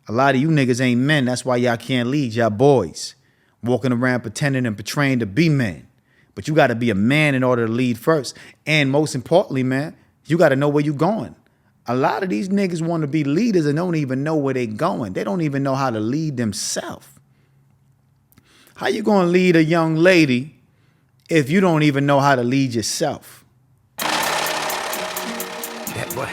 A lot of you niggas ain't men. That's why y'all can't lead. Y'all boys walking around pretending and portraying to be men. But you got to be a man in order to lead first. And most importantly, man, you got to know where you're going. A lot of these niggas want to be leaders and don't even know where they're going. They don't even know how to lead themselves. How you going to lead a young lady if you don't even know how to lead yourself? That boy.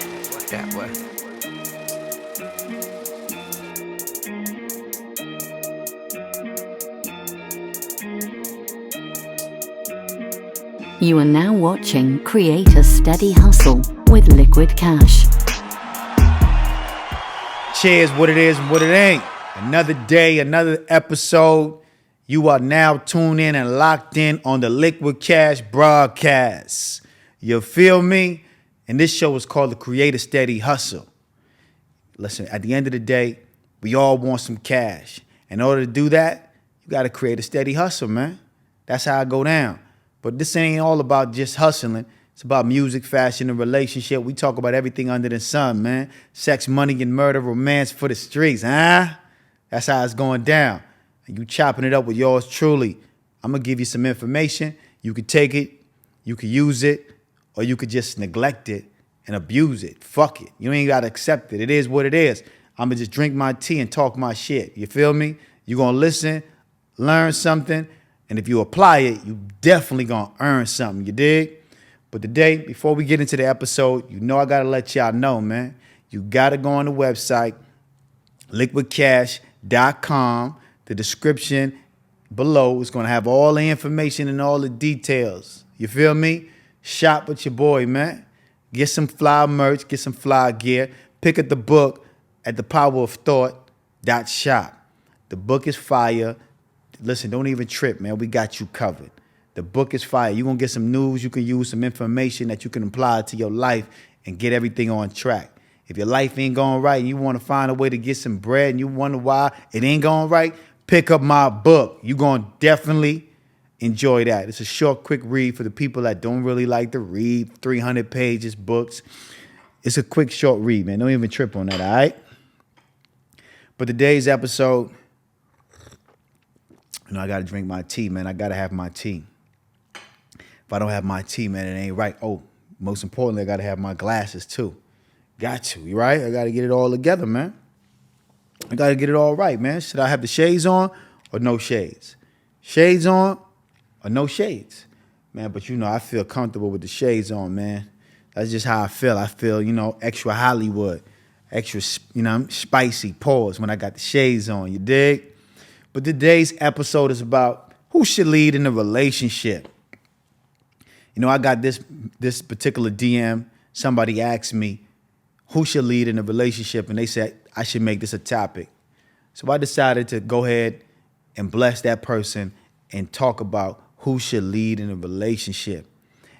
You are now watching Create a Steady Hustle with Likquidcash. Cheers, what it is and what it ain't. Another day, another episode. You are now tuned in and locked in on the Likquidcash broadcast. You feel me? And this show is called the Create a Steady Hustle. Listen, at the end of the day, we all want some cash. In order to do that, you got to create a steady hustle, man. That's how I go down. But this ain't all about just hustling. It's about music, fashion, and relationship. We talk about everything under the sun, man. Sex, money, and murder, romance for the streets, huh? That's how it's going down. And you chopping it up with yours truly. I'm going to give you some information. You could take it, you could use it, or you could just neglect it and abuse it. Fuck it. You ain't got to accept it. It is what it is. I'm going to just drink my tea and talk my shit. You feel me? You're going to listen, learn something, and if you apply it, you definitely going to earn something. You dig? But today, before we get into the episode, you know I got to let y'all know, man. You got to go on the website, Likquidcash.com. The description below is going to have all the information and all the details. You feel me? Shop with your boy, man. Get some fly merch, get some fly gear. Pick up the book at thepowerofthought.shop. The book is fire. Listen, don't even trip, man. We got you covered. The book is fire. You're going to get some news. You can use some information that you can apply to your life and get everything on track. If your life ain't going right and you want to find a way to get some bread and you wonder why it ain't going right, pick up my book. You're going to definitely enjoy that. It's a short, quick read for the people that don't really like to read 300 pages books. It's a quick, short read, man. Don't even trip on that, all right? But today's episode, you know, I got to drink my tea, man. I got to have my tea. If I don't have my tea, man, it ain't right. Oh, most importantly, I got to have my glasses, too. Got to, you right? I got to get it all together, man. I got to get it all right, man. Should I have the shades on or no shades? Shades on or no shades? Man, but you know, I feel comfortable with the shades on, man. That's just how I feel. I feel, you know, extra Hollywood, extra, you know, spicy pause when I got the shades on, you dig? But today's episode is about who should lead in a relationship. You know, I got this particular DM. Somebody asked me who should lead in a relationship, and they said I should make this a topic. So I decided to go ahead and bless that person and talk about who should lead in a relationship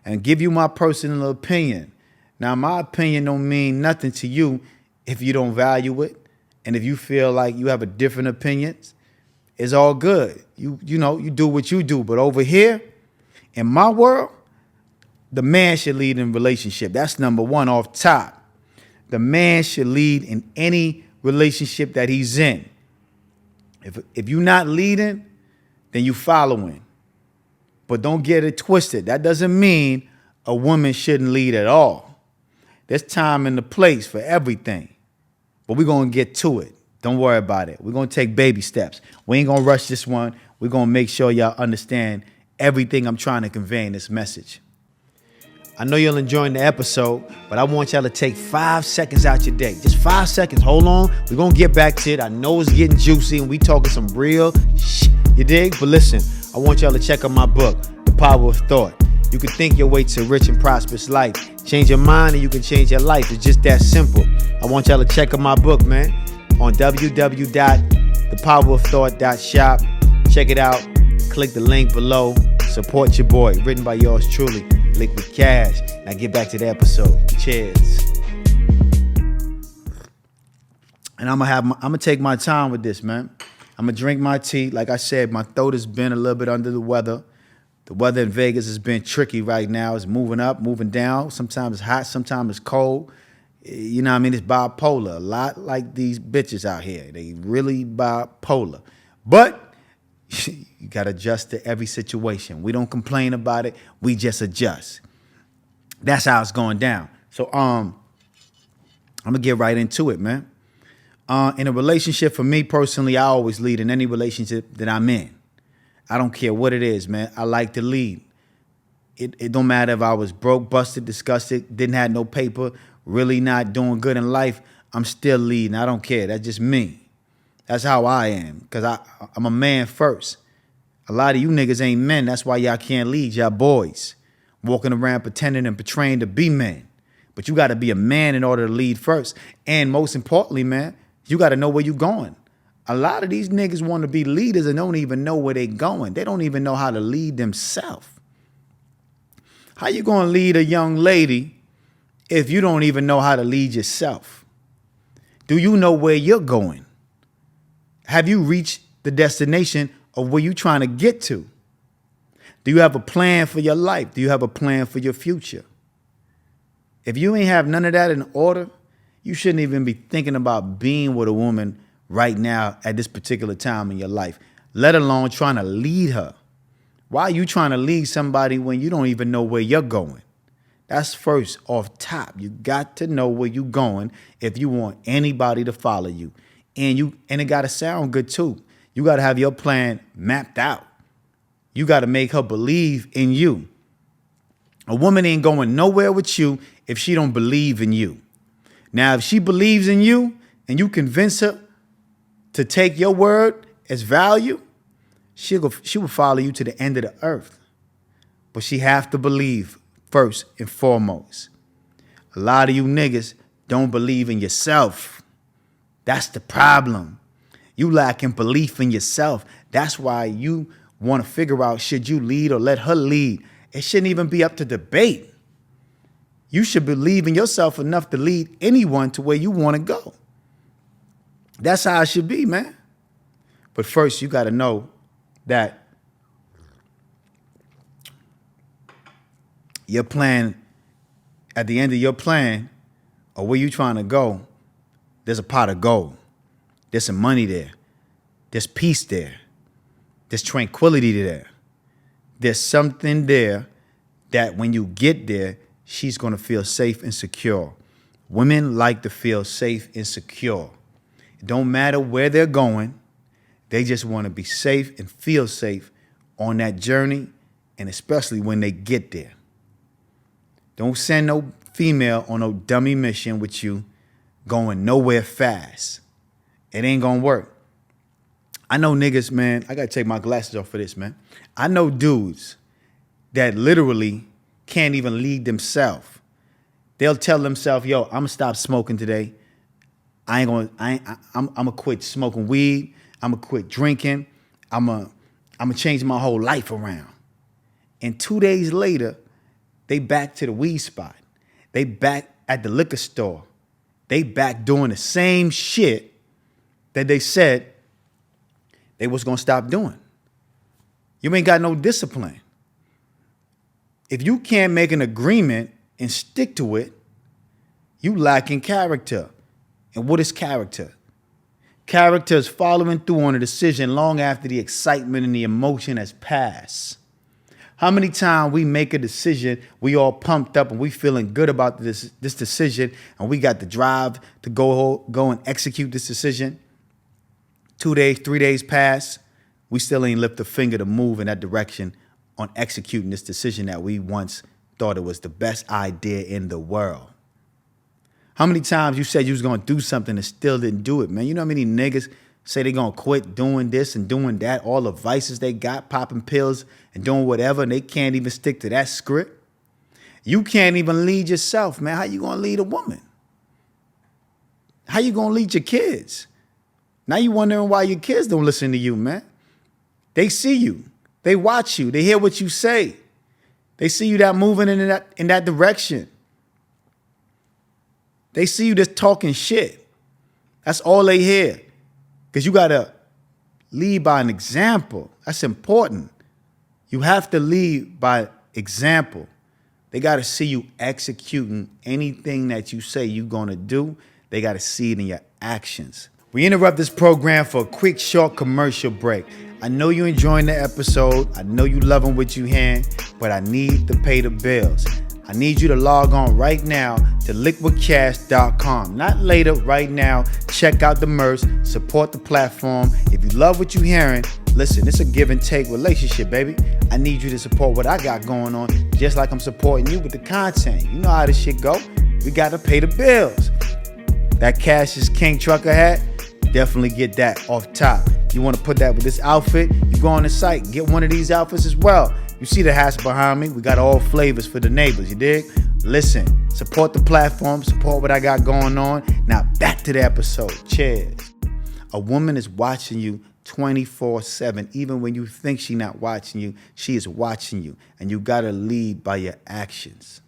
and give you my personal opinion. Now, my opinion don't mean nothing to you if you don't value it, and if you feel like you have a different opinion, it's all good. You know, you do what you do. But over here, in my world, the man should lead in a relationship. That's number one off top. The man should lead in any relationship that he's in. If you're not leading, then you following. But don't get it twisted. That doesn't mean a woman shouldn't lead at all. There's time and the place for everything. But we're going to get to it. Don't worry about it. We're going to take baby steps. We ain't going to rush this one. We're going to make sure y'all understand everything I'm trying to convey in this message. I know you're enjoying the episode, but I want y'all to take 5 seconds out your day. Just 5 seconds. Hold on. We're going to get back to it. I know it's getting juicy and we talking some real shit. You dig? But listen, I want y'all to check out my book, The Power of Thought. You can think your way to a rich and prosperous life. Change your mind and you can change your life. It's just that simple. I want y'all to check out my book, man, on www.thepowerofthought.shop. Check it out. Click the link below. Support your boy. Written by yours truly, Likquidcash. Now get back to the episode. Cheers. And I'm gonna take my time with this, man. I'm gonna drink my tea. Like I said, my throat has been a little bit under the weather. The weather in Vegas has been tricky right now. It's moving up, moving down. Sometimes it's hot, sometimes it's cold. You know what I mean? It's bipolar. A lot like these bitches out here. They really bipolar. But you got to adjust to every situation. We don't complain about it. We just adjust. That's how it's going down. So I'm going to get right into it, man. In a relationship, for me personally, I always lead in any relationship that I'm in. I don't care what it is, man. I like to lead. It don't matter if I was broke, busted, disgusted, didn't have no paper, really not doing good in life. I'm still leading. I don't care. That's just me. That's how I am, because I'm a man first. A lot of you niggas ain't men. That's why y'all can't lead. Y'all boys walking around pretending and portraying to be men. But you got to be a man in order to lead first. And most importantly, man, you got to know where you're going. A lot of these niggas want to be leaders and don't even know where they're going. They don't even know how to lead themselves. How you going to lead a young lady if you don't even know how to lead yourself? Do you know where you're going? Have you reached the destination of where you're trying to get to? Do you have a plan for your life? Do you have a plan for your future? If you ain't have none of that in order, you shouldn't even be thinking about being with a woman right now at this particular time in your life, let alone trying to lead her. Why are you trying to lead somebody when you don't even know where you're going? That's first off top. You got to know where you're going if you want anybody to follow you. And it got to sound good too. You got to have your plan mapped out. You got to make her believe in you. A woman ain't going nowhere with you if she don't believe in you. Now, if she believes in you and you convince her to take your word as value, she will follow you to the end of the earth. But she have to believe first and foremost. A lot of you niggas don't believe in yourself. That's the problem. You lacking belief in yourself. That's why you want to figure out, should you lead or let her lead? It shouldn't even be up to debate. You should believe in yourself enough to lead anyone to where you want to go. That's how it should be, man. But first, you got to know that your plan, at the end of your plan, or where you trying to go, there's a pot of gold. There's some money there. There's peace there. There's tranquility there. There's something there that when you get there, she's going to feel safe and secure. Women like to feel safe and secure. It don't matter where they're going. They just want to be safe and feel safe on that journey, and especially when they get there. Don't send no female on no dummy mission with you going nowhere fast. It ain't going to work. I know niggas, man, I got to take my glasses off for this, man. I know dudes that literally can't even lead themselves. They'll tell themselves, yo, I'm going to stop smoking today. I'm going to quit smoking weed. I'm going to quit drinking. I'm going to change my whole life around. And 2 days later, they back to the weed spot. They back at the liquor store. They back doing the same shit that they said they was going to stop doing. You ain't got no discipline. If you can't make an agreement and stick to it, you lacking character. And what is character? Character is following through on a decision long after the excitement and the emotion has passed. How many times we make a decision, we all pumped up and we feeling good about this decision, and we got the drive to go and execute this decision. 2 days, 3 days pass, we still ain't lift a finger to move in that direction on executing this decision that we once thought it was the best idea in the world. How many times you said you was going to do something and still didn't do it, man? You know how many niggas say they going to quit doing this and doing that, all the vices they got, popping pills and doing whatever, and they can't even stick to that script? You can't even lead yourself, man. How you going to lead a woman? How you going to lead your kids? Now you wondering why your kids don't listen to you, man. They see you. They watch you. They hear what you say. They see you that moving in that direction. They see you just talking shit. That's all they hear. Because you got to lead by an example. That's important. You have to lead by example. They got to see you executing anything that you say you're going to do. They got to see it in your actions. We interrupt this program for a quick, short commercial break. I know you're enjoying the episode. I know you loving what you hearing, but I need to pay the bills. I need you to log on right now to Likquidcash.com. Not later, right now. Check out the merch, support the platform. If you love what you're hearing, listen, it's a give and take relationship, baby. I need you to support what I got going on, just like I'm supporting you with the content. You know how this shit go. We got to pay the bills. That Cash is King trucker hat, definitely get that off top. You want to put that with this outfit, you go on the site, get one of these outfits as well. You see the hats behind me? We got all flavors for the neighbors, you dig? Listen, support the platform, support what I got going on. Now back to the episode. Cheers. A woman is watching you 24/7. Even when you think she's not watching you, she is watching you. And you got to lead by your actions.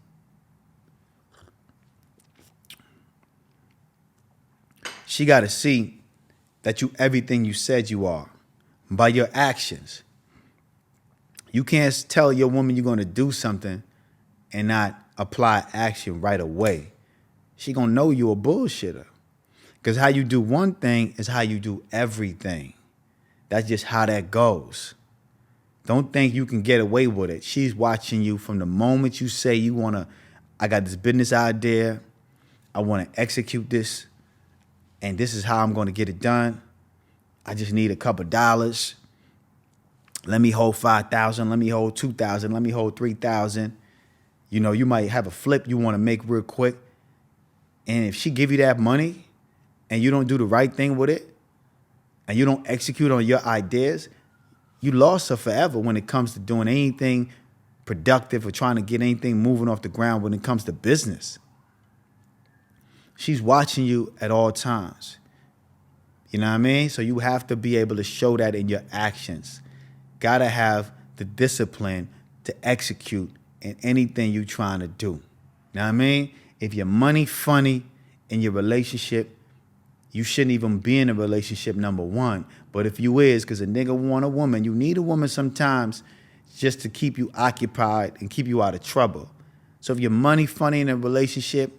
She got to see that you everything you said you are by your actions. You can't tell your woman you're going to do something and not apply action right away. She going to know you a bullshitter. Because how you do one thing is how you do everything. That's just how that goes. Don't think you can get away with it. She's watching you from the moment you say I got this business idea. I want to execute this. And this is how I'm going to get it done. I just need a couple dollars. Let me hold 5,000. Let me hold 2,000. Let me hold 3,000. You know, you might have a flip you want to make real quick. And if she give you that money and you don't do the right thing with it and you don't execute on your ideas, you lost her forever when it comes to doing anything productive or trying to get anything moving off the ground when it comes to business. She's watching you at all times. You know what I mean? So you have to be able to show that in your actions. Gotta have the discipline to execute in anything you're trying to do. You know what I mean? If your money funny in your relationship, you shouldn't even be in a relationship, number one. But if you is, because a nigga want a woman, you need a woman sometimes just to keep you occupied and keep you out of trouble. So if your money funny in a relationship,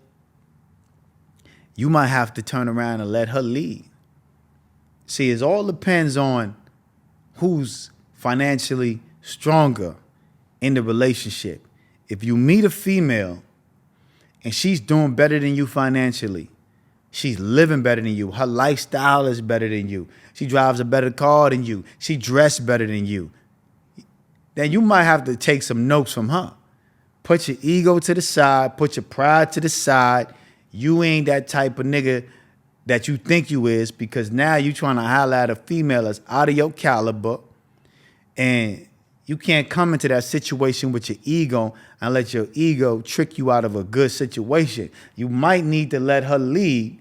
you might have to turn around and let her lead. See, it all depends on who's financially stronger in the relationship. If you meet a female and she's doing better than you financially, she's living better than you, her lifestyle is better than you, she drives a better car than you, she dressed better than you, then you might have to take some notes from her. Put your ego to the side, put your pride to the side. You ain't that type of nigga that you think you is, because now you trying to highlight a female that's out of your caliber, and you can't come into that situation with your ego and let your ego trick you out of a good situation. You might need to let her lead,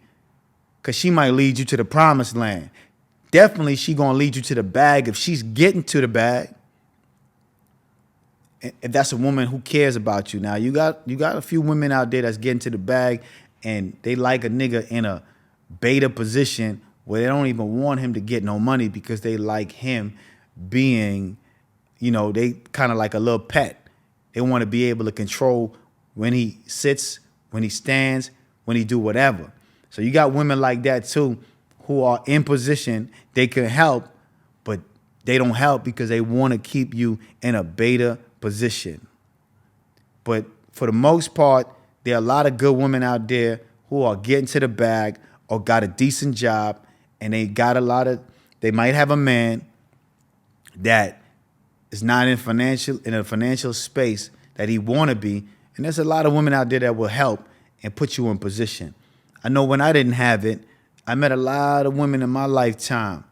because she might lead you to the promised land. Definitely she gonna lead you to the bag if she's getting to the bag. If that's a woman who cares about you. Now you got a few women out there that's getting to the bag and they like a nigga in a beta position where they don't even want him to get no money because they like him being, you know, they kind of like a little pet. They want to be able to control when he sits, when he stands, when he do whatever. So you got women like that too who are in position. They can help, but they don't help because they want to keep you in a beta position. But for the most part, there are a lot of good women out there who are getting to the bag or got a decent job, and they might have a man that is not in a financial space that he want to be. And there's a lot of women out there that will help and put you in position. I know when I didn't have it, I met a lot of women in my lifetime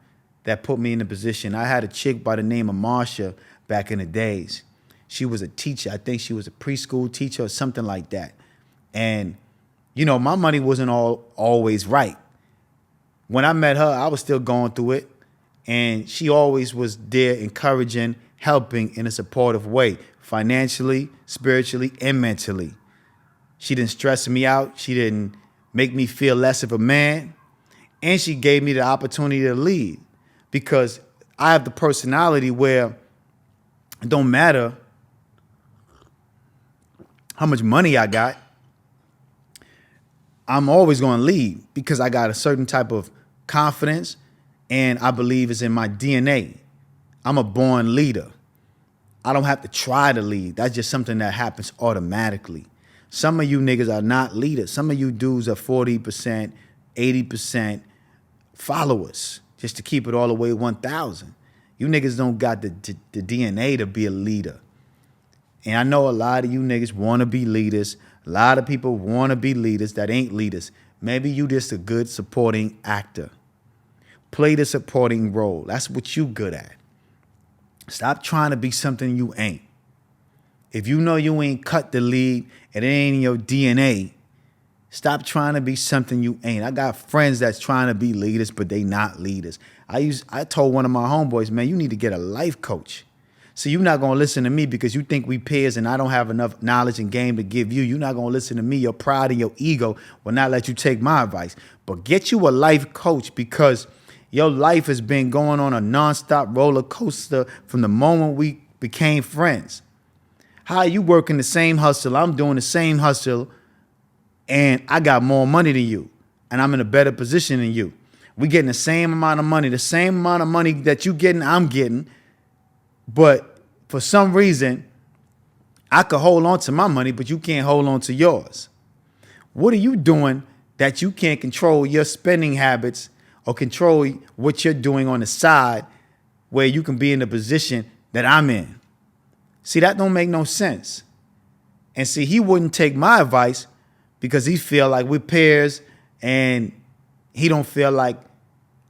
that put me in a position. I had a chick by the name of Marsha back in the days. She was a teacher. I think she was a preschool teacher or something like that. And, you know, my money wasn't always right. When I met her, I was still going through it. And she always was there encouraging, helping in a supportive way, financially, spiritually, and mentally. She didn't stress me out. She didn't make me feel less of a man. And she gave me the opportunity to lead, because I have the personality where it don't matter how much money I got, I'm always going to lead because I got a certain type of confidence and I believe it's in my DNA. I'm a born leader. I don't have to try to lead. That's just something that happens automatically. Some of you niggas are not leaders. Some of you dudes are 40%, 80% followers, just to keep it all the way 1,000. You niggas don't got the DNA to be a leader. And I know a lot of you niggas want to be leaders. A lot of people want to be leaders that ain't leaders. Maybe you just a good supporting actor. Play the supporting role. That's what you good at. Stop trying to be something you ain't. If you know you ain't cut the lead and it ain't in your DNA, stop trying to be something you ain't. I got friends that's trying to be leaders, but they not leaders. I told one of my homeboys, man, you need to get a life coach. So you're not going to listen to me because you think we peers and I don't have enough knowledge and game to give you. You're not going to listen to me. Your pride and your ego will not let you take my advice. But get you a life coach because your life has been going on a nonstop roller coaster from the moment we became friends. How are you working the same hustle? I'm doing the same hustle and I got more money than you and I'm in a better position than you. We getting the same amount of money. The same amount of money that you getting, I'm getting. But for some reason, I could hold on to my money, but you can't hold on to yours. What are you doing that you can't control your spending habits or control what you're doing on the side where you can be in the position that I'm in? See, that don't make no sense. And see, he wouldn't take my advice because he feel like we're peers and he don't feel like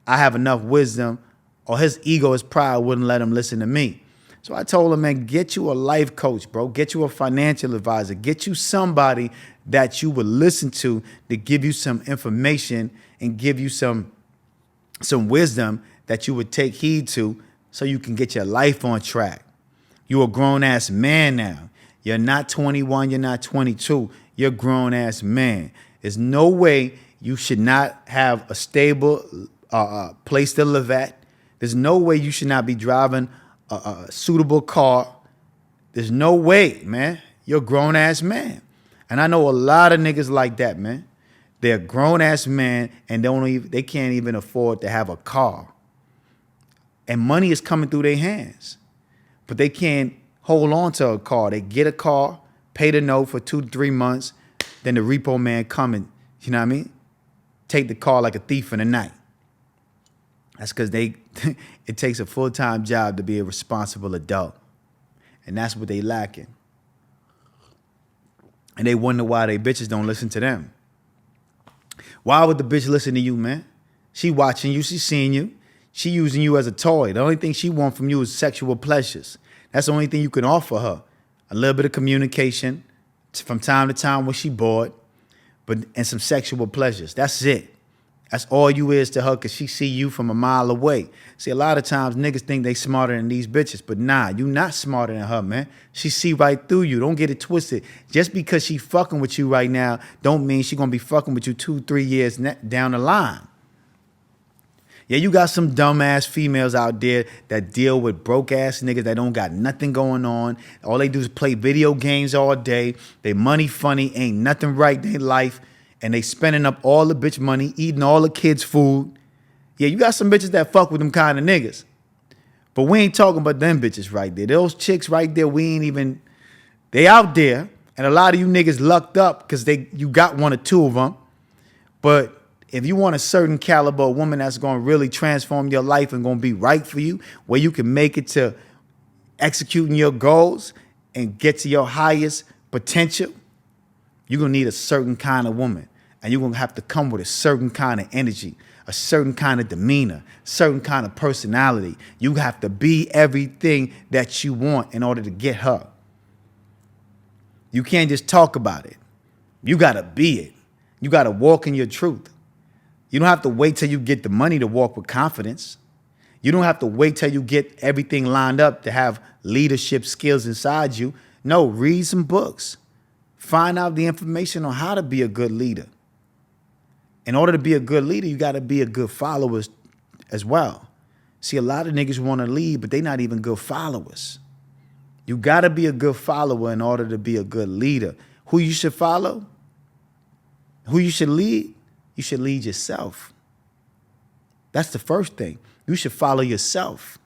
I have enough wisdom or his ego, his pride wouldn't let him listen to me. So I told him, man, get you a life coach, bro. Get you a financial advisor. Get you somebody that you would listen to give you some information and give you some wisdom that you would take heed to so you can get your life on track. You're a grown-ass man now. You're not 21. You're not 22. You're a grown-ass man. There's no way you should not have a stable place to live at. There's no way you should not be driving a suitable car. There's no way, man. You're a grown-ass man. And I know a lot of niggas like that, man. They're a grown-ass man and they can't even afford to have a car. And money is coming through their hands. But they can't hold on to a car. They get a car, pay the note for 2 to 3 months, then the repo man come and, you know what I mean? Take the car like a thief in the night. That's because it takes a full-time job to be a responsible adult. And that's what they lacking. And they wonder why they bitches don't listen to them. Why would the bitch listen to you, man? She watching you, she seeing you. She using you as a toy. The only thing she want from you is sexual pleasures. That's the only thing you can offer her. A little bit of communication from time to time when she bored, and some sexual pleasures. That's it. That's all you is to her because she see you from a mile away. See, a lot of times niggas think they smarter than these bitches, but nah, you not smarter than her, man. She see right through you. Don't get it twisted. Just because she fucking with you right now don't mean she gonna be fucking with you 2-3 years down the line. Yeah, you got some dumbass females out there that deal with broke ass niggas that don't got nothing going on. All they do is play video games all day. They money funny, ain't nothing right in their life. And they spending up all the bitch money, eating all the kids' food. Yeah, you got some bitches that fuck with them kind of niggas. But we ain't talking about them bitches right there. Those chicks right there, they out there. And a lot of you niggas lucked up because you got 1 or 2 of them. But if you want a certain caliber woman that's going to really transform your life and going to be right for you, where you can make it to executing your goals and get to your highest potential, you're going to need a certain kind of woman. And you're going to have to come with a certain kind of energy, a certain kind of demeanor, certain kind of personality. You have to be everything that you want in order to get her. You can't just talk about it. You got to be it. You got to walk in your truth. You don't have to wait till you get the money to walk with confidence. You don't have to wait till you get everything lined up to have leadership skills inside you. No, read some books. Find out the information on how to be a good leader. In order to be a good leader, you got to be a good follower as well. See, a lot of niggas want to lead, but they not even good followers. You got to be a good follower in order to be a good leader. who you should follow, who you should lead yourself. That's the first thing. You should follow yourself.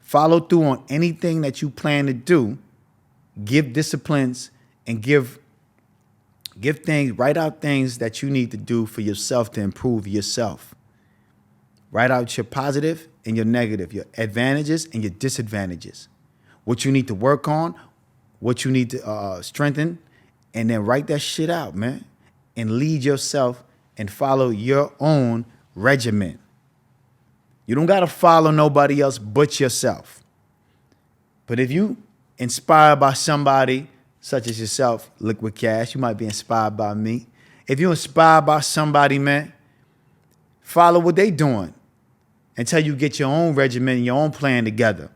Follow through on anything that you plan to do. Give disciplines and give things, write out things that you need to do for yourself to improve yourself. Write out your positive and your negative, your advantages and your disadvantages. What you need to work on, what you need to strengthen, and then write that shit out, man. And lead yourself and follow your own regimen. You don't got to follow nobody else but yourself. But if you inspired by somebody such as yourself, Likquidcash, you might be inspired by me. If you're inspired by somebody, man, follow what they doing until you get your own regimen and your own plan together.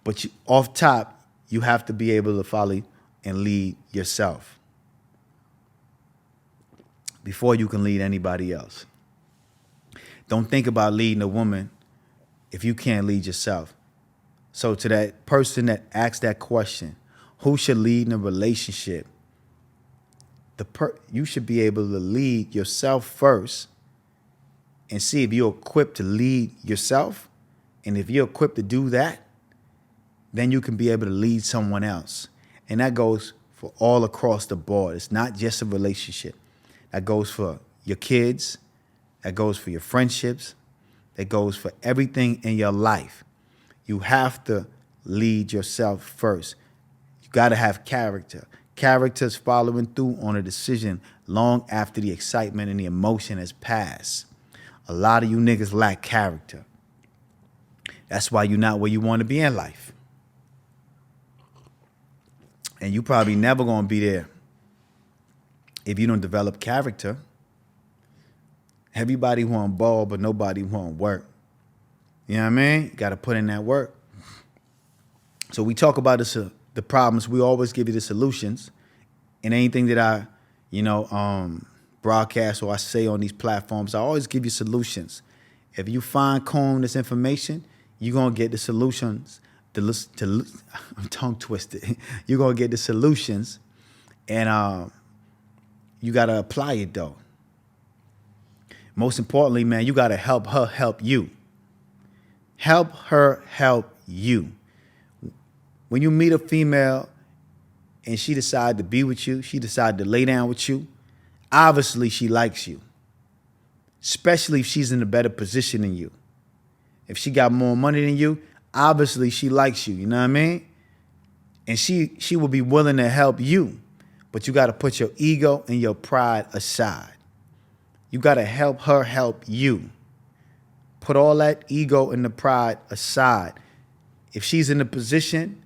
But off top, you have to be able to follow and lead yourself before you can lead anybody else. Don't think about leading a woman if you can't lead yourself. So to that person that asked that question, who should lead in a relationship? You should be able to lead yourself first and see if you're equipped to lead yourself. And if you're equipped to do that, then you can be able to lead someone else. And that goes for all across the board. It's not just a relationship. That goes for your kids. That goes for your friendships. That goes for everything in your life. You have to lead yourself first. You got to have character. Character's following through on a decision long after the excitement and the emotion has passed. A lot of you niggas lack character. That's why you're not where you want to be in life. And you probably never going to be there if you don't develop character. Everybody want ball, but nobody want work. You know what I mean? You got to put in that work. So we talk about this, the problems. We always give you the solutions. And anything that I, broadcast or I say on these platforms, I always give you solutions. If you fine comb this information, you're going to get the solutions. I'm tongue twisted. You're going to get the solutions. And you got to apply it, though. Most importantly, man, you got to help her help you. Help her help you. When you meet a female and she decide to be with you, she decide to lay down with you, obviously she likes you, especially if she's in a better position than you. If she got more money than you, obviously she likes you, you know what I mean? And she will be willing to help you, but you got to put your ego and your pride aside. You got to help her help you. Put all that ego and the pride aside. If she's in a position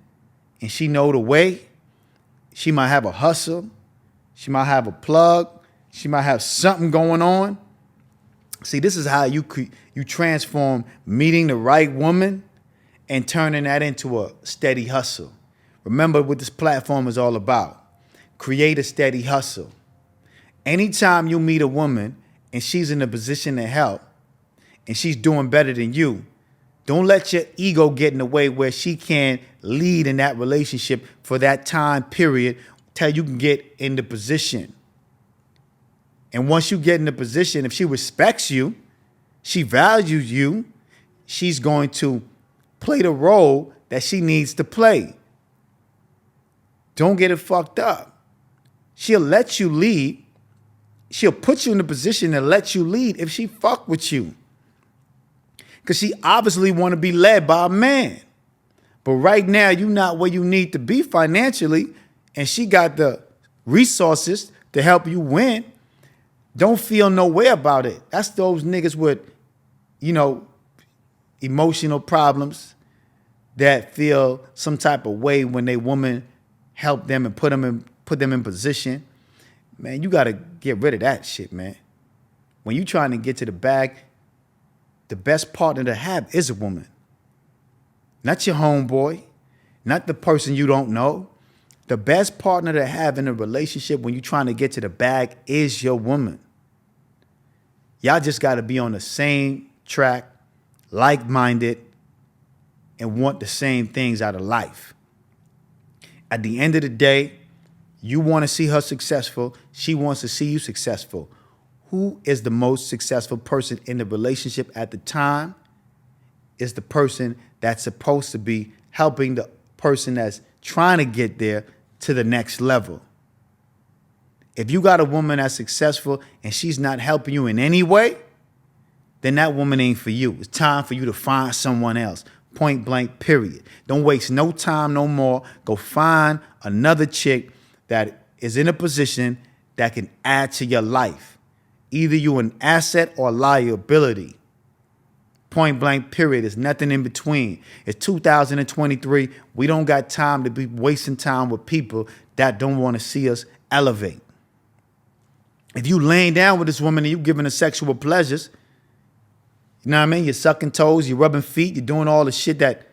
and she know the way, she might have a hustle, she might have a plug, she might have something going on. See, this is how you transform meeting the right woman and turning that into a steady hustle. Remember what this platform is all about. Create a steady hustle. Anytime you meet a woman and she's in a position to help and she's doing better than you, don't let your ego get in the way where she can't lead in that relationship for that time period till you can get in the position. And once you get in the position, if she respects you, she values you, she's going to play the role that she needs to play. Don't get it fucked up. She'll let you lead. She'll put you in a position to let you lead if she fuck with you. Because she obviously want to be led by a man. But right now, you're not where you need to be financially, and she got the resources to help you win. Don't feel no way about it. That's those niggas with, emotional problems that feel some type of way when they woman help them and put them in position. Man, you got to get rid of that shit, man. When you trying to get to the bag, the best partner to have is a woman. Not your homeboy, not the person you don't know. The best partner to have in a relationship when you're trying to get to the bag is your woman. Y'all just got to be on the same track, like-minded, and want the same things out of life. At the end of the day, You want to see her successful. She wants to see you successful. Who is the most successful person in the relationship at the time? Is the person that's supposed to be helping the person that's trying to get there to the next level. If you got a woman that's successful and she's not helping you in any way, then that woman ain't for you. It's time for you to find someone else. Point blank, period. Don't waste no time no more. Go find another chick that is in a position that can add to your life. Either you an asset or liability. Point blank, period. There's nothing in between. It's 2023. We don't got time to be wasting time with people that don't want to see us elevate. If you laying down with this woman and you giving her sexual pleasures, you know what I mean? You're sucking toes, you're rubbing feet, you're doing all the shit that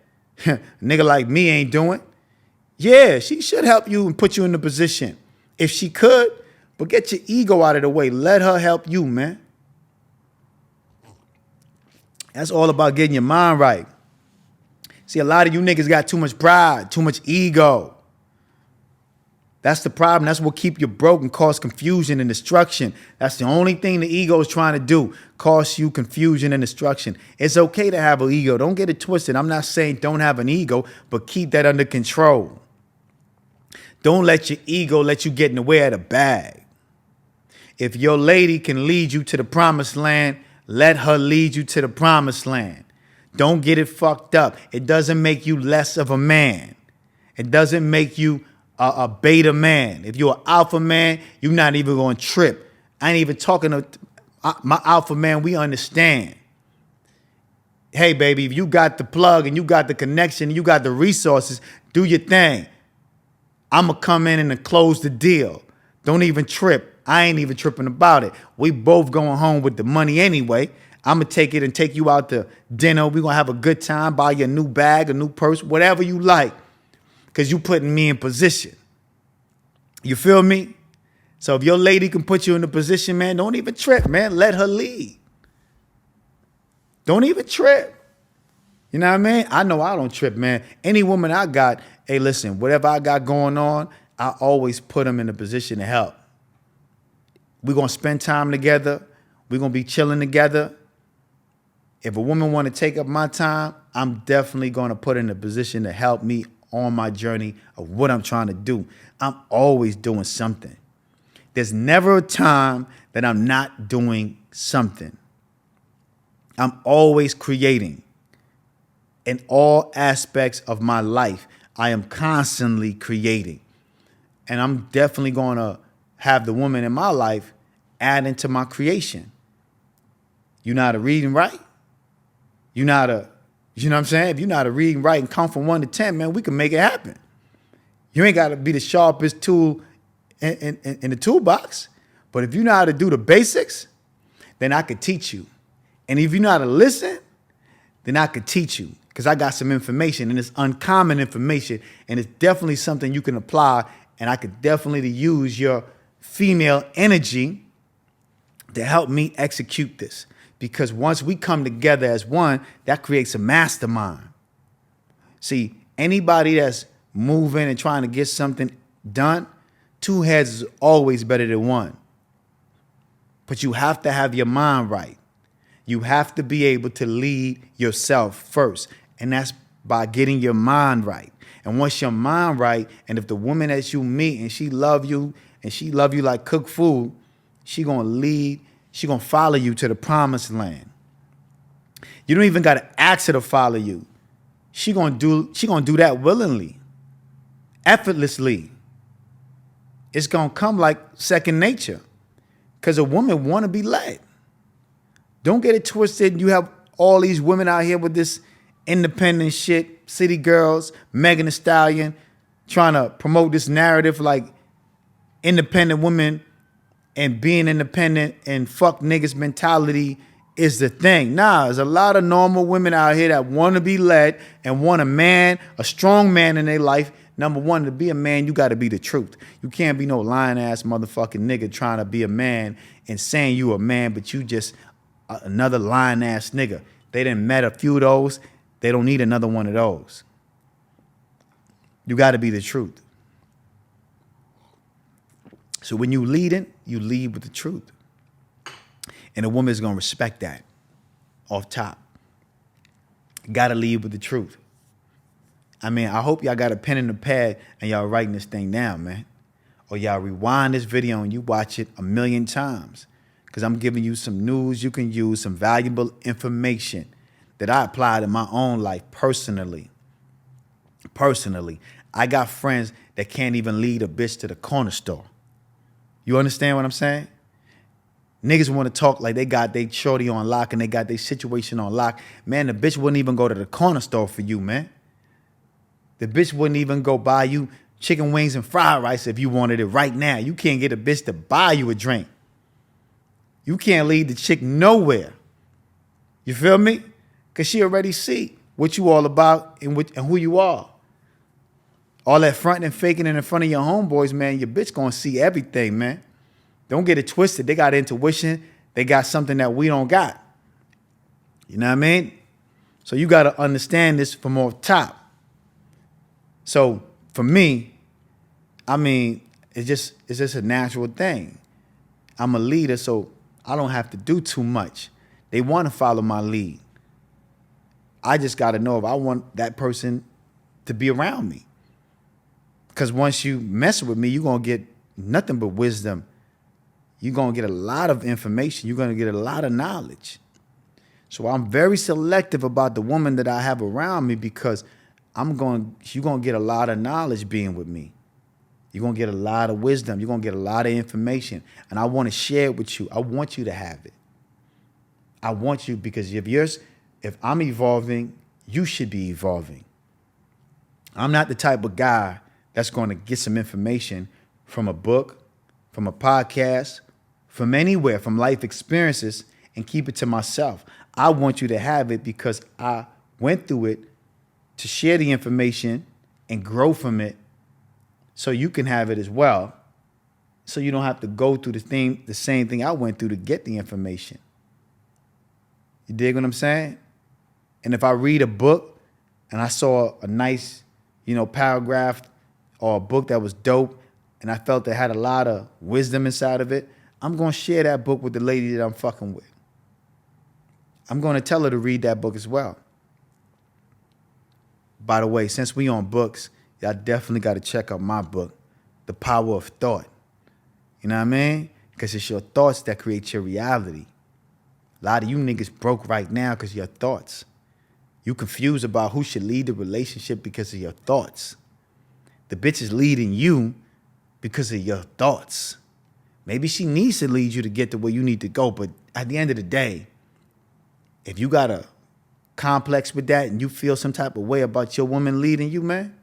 a nigga like me ain't doing. Yeah, she should help you and put you in the position if she could, but get your ego out of the way. Let her help you, man. That's all about getting your mind right. See, a lot of you niggas got too much pride, too much ego. That's the problem. That's what keep you broke and cause confusion and destruction. That's the only thing the ego is trying to do, cause you confusion and destruction. It's okay to have an ego. Don't get it twisted. I'm not saying don't have an ego, but keep that under control. Don't let your ego let you get in the way of the bag. If your lady can lead you to the promised land, let her lead you to the promised land. Don't get it fucked up. It doesn't make you less of a man. It doesn't make you a beta man. If you're an alpha man, you're not even going to trip. I ain't even talking to my alpha man. We understand. Hey, baby, if you got the plug and you got the connection, and you got the resources, do your thing. I'm going to come in and close the deal. Don't even trip. I ain't even tripping about it. We both going home with the money anyway. I'm going to take it and take you out to dinner. We're going to have a good time, buy you a new bag, a new purse, whatever you like, because you putting me in position. You feel me? So if your lady can put you in a position, man, don't even trip, man. Let her lead. Don't even trip. You know what I mean? I know I don't trip, man. Any woman I got, hey, listen, whatever I got going on, I always put them in a position to help. We're going to spend time together. We're going to be chilling together. If a woman want to take up my time, I'm definitely going to put her in a position to help me on my journey of what I'm trying to do. I'm always doing something. There's never a time that I'm not doing something. I'm always creating. In all aspects of my life, I am constantly creating. And I'm definitely going to have the woman in my life add into my creation. You know how to read and write? You know how to, you know what I'm saying? If you know how to read and write and count from 1 to 10, man, we can make it happen. You ain't got to be the sharpest tool in the toolbox. But if you know how to do the basics, then I could teach you. And if you know how to listen, then I could teach you. Because I got some information, and it's uncommon information, and it's definitely something you can apply, and I could definitely use your female energy to help me execute this. Because once we come together as one, that creates a mastermind. See, anybody that's moving and trying to get something done, 2 heads is always better than 1. But you have to have your mind right. You have to be able to lead yourself first. And that's by getting your mind right. And once your mind right, and if the woman that you meet and she love you like cooked food, she gonna lead, she gonna follow you to the promised land. You don't even gotta ask her to follow you. She gonna do that willingly, effortlessly. It's gonna come like second nature. Because a woman wanna be led. Don't get it twisted. You have all these women out here with this independent shit, city girls, Megan Thee Stallion, trying to promote this narrative like independent women and being independent and fuck niggas mentality is the thing. Nah, there's a lot of normal women out here that want to be led and want a man, a strong man in their life. Number one, to be a man, you got to be the truth. You can't be no lying ass motherfucking nigga trying to be a man and saying you a man, but you just another lying ass nigga. They done met a few of those. They don't need another one of those. You got to be the truth. So when you leading, you lead with the truth. And a woman is going to respect that off top. Got to lead with the truth. I mean, I hope y'all got a pen and a pad and y'all writing this thing down, man. Or y'all rewind this video and you watch it 1,000,000 times. Because I'm giving you some news you can use, some valuable information that I applied in my own life personally. Personally, I got friends that can't even lead a bitch to the corner store. You understand what I'm saying? Niggas want to talk like they got their shorty on lock and they got their situation on lock. Man, the bitch wouldn't even go to the corner store for you, man. The bitch wouldn't even go buy you chicken wings and fried rice if you wanted it right now. You can't get a bitch to buy you a drink. You can't lead the chick nowhere. You feel me? Because she already see what you all about and who you are. All that fronting and faking in front of your homeboys, man, your bitch gonna see everything, man. Don't get it twisted. They got intuition. They got something that we don't got. You know what I mean? So you got to understand this from off top. So for me, I mean, it's just a natural thing. I'm a leader, so I don't have to do too much. They want to follow my lead. I just got to know if I want that person to be around me. Because once you mess with me, you're going to get nothing but wisdom. You're going to get a lot of information. You're going to get a lot of knowledge. So I'm very selective about the woman that I have around me because you're going to get a lot of knowledge being with me. You're going to get a lot of wisdom. You're going to get a lot of information. And I want to share it with you. I want you to have it. I want you because if I'm evolving, you should be evolving. I'm not the type of guy that's going to get some information from a book, from a podcast, from anywhere, from life experiences, and keep it to myself. I want you to have it because I went through it to share the information and grow from it so you can have it as well. So you don't have to go through the same thing I went through to get the information. You dig what I'm saying? And if I read a book and I saw a nice, paragraph or a book that was dope and I felt it had a lot of wisdom inside of it, I'm going to share that book with the lady that I'm fucking with. I'm going to tell her to read that book as well. By the way, since we on books, y'all definitely got to check out my book, The Power of Thought. You know what I mean? Because it's your thoughts that create your reality. A lot of you niggas broke right now because of your thoughts. You confused about who should lead the relationship because of your thoughts. The bitch is leading you because of your thoughts. Maybe she needs to lead you to get to where you need to go, but at the end of the day, if you got a complex with that and you feel some type of way about your woman leading you, man,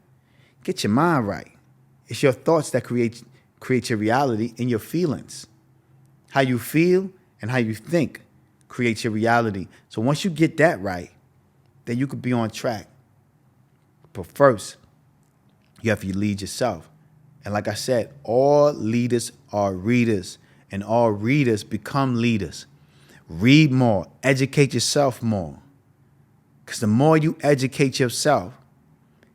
get your mind right. It's your thoughts that create your reality and your feelings. How you feel and how you think creates your reality. So once you get that right, then you could be on track. But first, you have to lead yourself. And like I said, all leaders are readers, and all readers become leaders. Read more, educate yourself more. Because the more you educate yourself,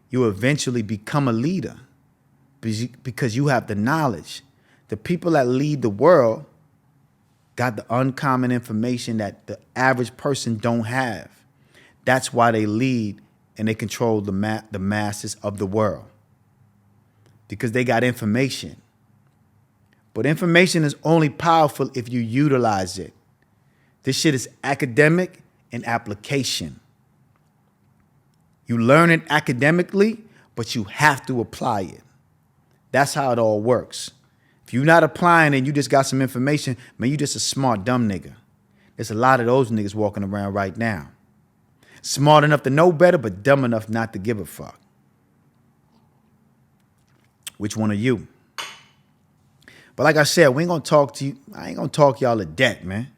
you eventually become a leader because you have the knowledge. The people that lead the world got the uncommon information that the average person don't have. That's why they lead and they control the masses of the world. Because they got information. But information is only powerful if you utilize it. This shit is academic and application. You learn it academically, but you have to apply it. That's how it all works. If you're not applying and you just got some information, man, you just a smart, dumb nigga. There's a lot of those niggas walking around right now. Smart enough to know better, but dumb enough not to give a fuck. Which one are you? But like I said, we ain't gonna talk to you. I ain't gonna talk y'all to death, man.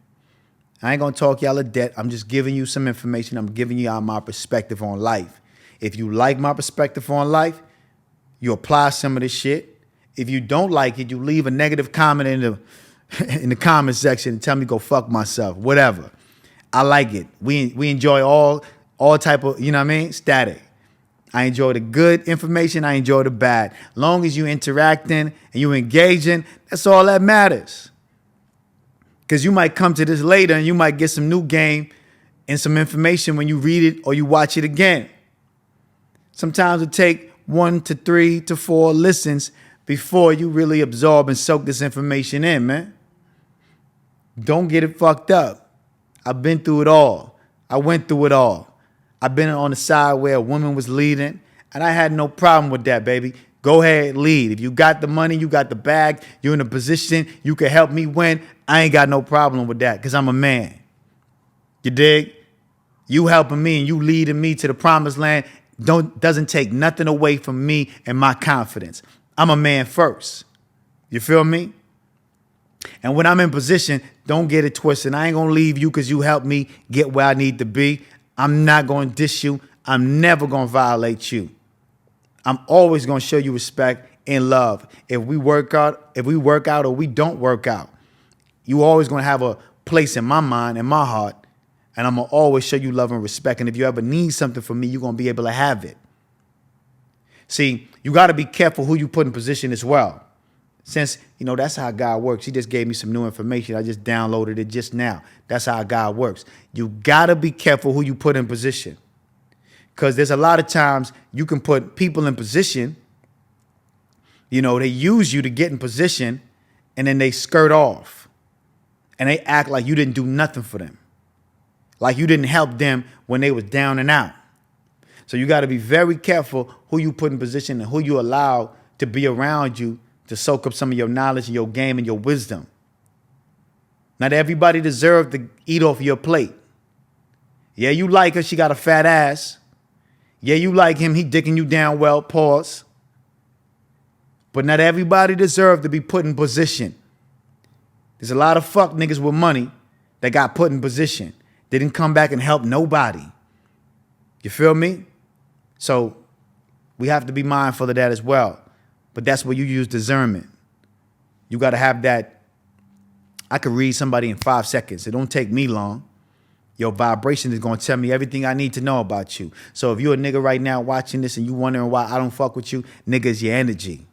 I ain't gonna talk y'all to death. I'm just giving you some information. I'm giving y'all my perspective on life. If you like my perspective on life, you apply some of this shit. If you don't like it, you leave a negative comment in the comment section and tell me go fuck myself, whatever. I like it. We enjoy all type of, static. I enjoy the good information. I enjoy the bad. Long as you interacting and you engaging, that's all that matters. Because you might come to this later and you might get some new game and some information when you read it or you watch it again. Sometimes it take 1 to 3 to 4 listens before you really absorb and soak this information in, man. Don't get it fucked up. I've been through it all. I went through it all. I've been on the side where a woman was leading, and I had no problem with that, baby. Go ahead, lead. If you got the money, you got the bag, you're in a position, you can help me win, I ain't got no problem with that because I'm a man. You dig? You helping me and you leading me to the promised land doesn't take nothing away from me and my confidence. I'm a man first. You feel me? And when I'm in position, don't get it twisted. I ain't going to leave you because you helped me get where I need to be. I'm not going to diss you. I'm never going to violate you. I'm always going to show you respect and love. If we work out or we don't work out, you always going to have a place in my mind and my heart. And I'm going to always show you love and respect. And if you ever need something from me, you're going to be able to have it. See, you got to be careful who you put in position as well. Since, that's how God works. He just gave me some new information. I just downloaded it just now. That's how God works. You got to be careful who you put in position. Because there's a lot of times you can put people in position. They use you to get in position and then they skirt off. And they act like you didn't do nothing for them. Like you didn't help them when they was down and out. So you got to be very careful who you put in position and who you allow to be around you to soak up some of your knowledge and your game and your wisdom. Not everybody deserves to eat off your plate. Yeah, you like her. She got a fat ass. Yeah, you like him. He dicking you down well. Pause. But not everybody deserves to be put in position. There's a lot of fuck niggas with money that got put in position. They didn't come back and help nobody. You feel me? So we have to be mindful of that as well. But that's where you use discernment. You got to have that. I could read somebody in 5 seconds. It don't take me long. Your vibration is going to tell me everything I need to know about you. So if you're a nigga right now watching this and you wondering why I don't fuck with you, nigga, it's your energy.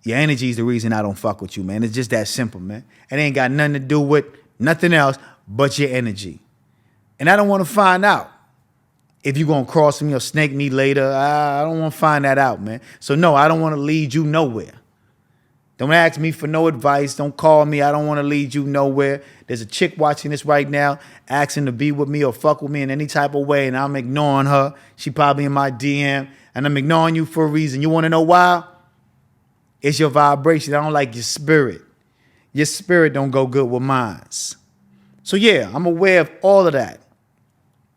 Your energy is the reason I don't fuck with you, man. It's just that simple, man. It ain't got nothing to do with nothing else but your energy. And I don't want to find out if you're going to cross me or snake me later. I don't want to find that out, man. So no, I don't want to lead you nowhere. Don't ask me for no advice. Don't call me. I don't want to lead you nowhere. There's a chick watching this right now asking to be with me or fuck with me in any type of way, and I'm ignoring her. She probably in my DM, and I'm ignoring you for a reason. You want to know why? It's your vibration. I don't like your spirit. Your spirit don't go good with mine. So yeah, I'm aware of all of that.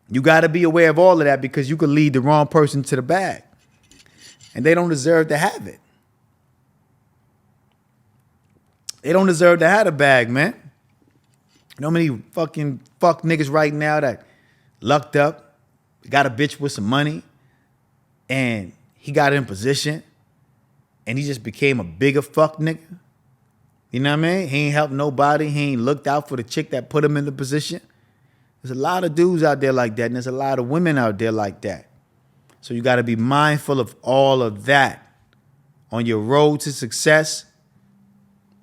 You got to be aware of all of that because you could lead the wrong person to the bag. And they don't deserve to have it. They don't deserve to have the bag, man. You know how many fucking fuck niggas right now that lucked up, got a bitch with some money, and he got in position, and he just became a bigger fuck nigga? You know what I mean? He ain't helped nobody. He ain't looked out for the chick that put him in the position. There's a lot of dudes out there like that, and there's a lot of women out there like that. So you got to be mindful of all of that. On your road to success,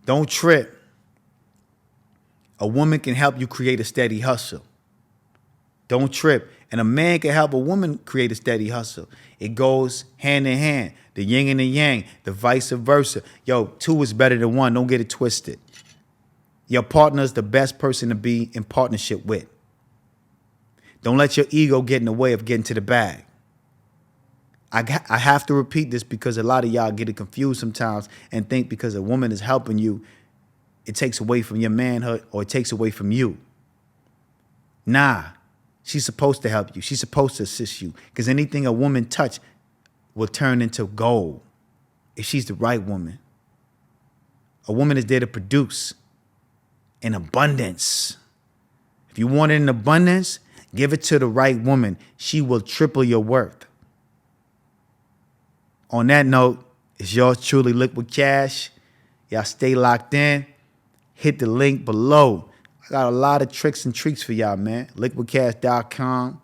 don't trip. A woman can help you create a steady hustle. Don't trip. And a man can help a woman create a steady hustle. It goes hand in hand. The yin and the yang, the vice versa. Yo, 2 is better than 1. Don't get it twisted. Your partner is the best person to be in partnership with. Don't let your ego get in the way of getting to the bag. I have to repeat this because a lot of y'all get it confused sometimes and think because a woman is helping you, it takes away from your manhood or it takes away from you. Nah, she's supposed to help you. She's supposed to assist you because anything a woman touch will turn into gold if she's the right woman. A woman is there to produce in abundance. If you want it in abundance, give it to the right woman. She will triple your worth. On that note, it's yours truly, Likquidcash. Y'all stay locked in. Hit the link below. I got a lot of tricks and treats for y'all, man. Likquidcash.com.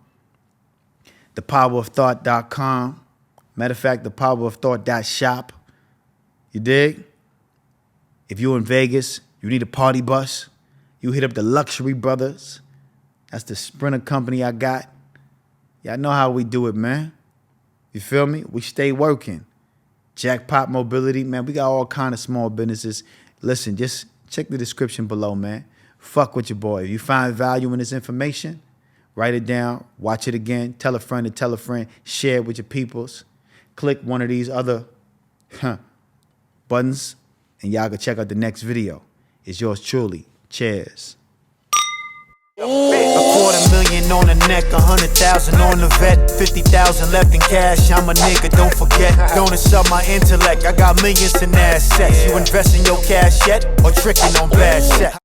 thepowerofthought.com. Matter of fact, thepowerofthought.shop. You dig? If you're in Vegas, you need a party bus, you hit up the Luxury Brothers. That's the Sprinter company I got. Y'all know how we do it, man. You feel me? We stay working. Jackpot Mobility, man, we got all kind of small businesses. Listen, just check the description below, man. Fuck with your boy. If you find value in this information, write it down, watch it again, tell a friend to tell a friend, share it with your peoples. Click one of these other buttons, and y'all can check out the next video. It's yours truly. Cheers. $250,000 on the neck, 100,000 on the vet, 50,000 left in cash. I'm a nigga, don't forget. Don't insult my intellect. I got millions in assets. You invest in your cash yet, or tricking on bad set?